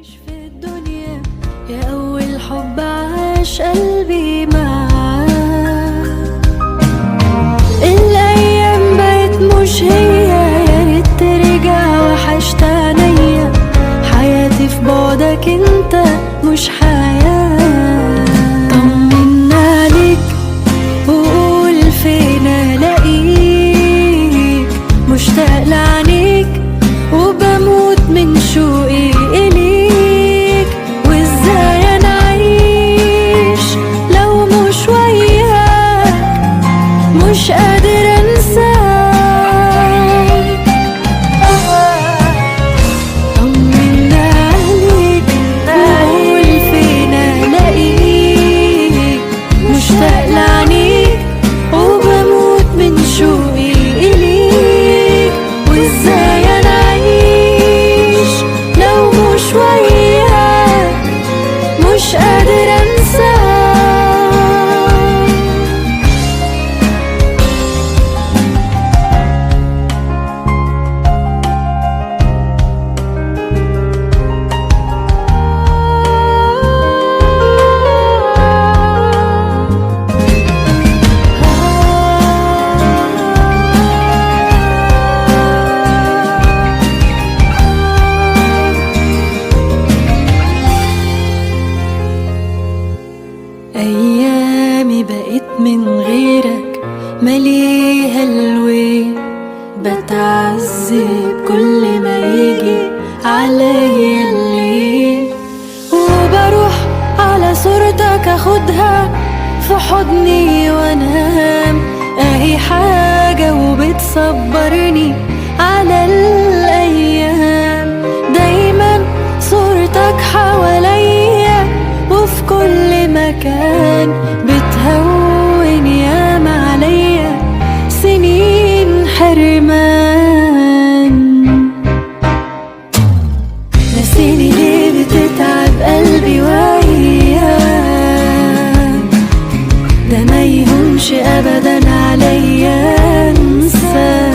مفيش في الدنيا يا أول حب عاش قلبي معاك. الأيام بقت مش هي، يا ريت ترجع وحشت عينيا. حياتي في بعدك انت مش حياة. طمنا عليك وقول فين الاقيك، مشتاق لعينيك وبموت من شوقي إليك. وازاي انا اعيش لو مش وياك، مش قادر انساك. طمنا عليك وقول فين الاقيك، مشتاق لعينيك وبموت من شوقي إليك. وازاي انا اعيش لو مش وياك، مش قادر انساك. أيامي بقت من غيرك مليها الويل، بتعذب كل ما يجي عليا الليل. وبروح على صورتك اخدها في حضني وانام، اهي حاجة وبتصبرني على الأيام. دايما صورتك حواليا وفي كل مكان، بتهون ياما عليا سنين حرمان. نسيني ليه بتتعب قلبي وياك، ده ما يهونش ابدا عليا انساك.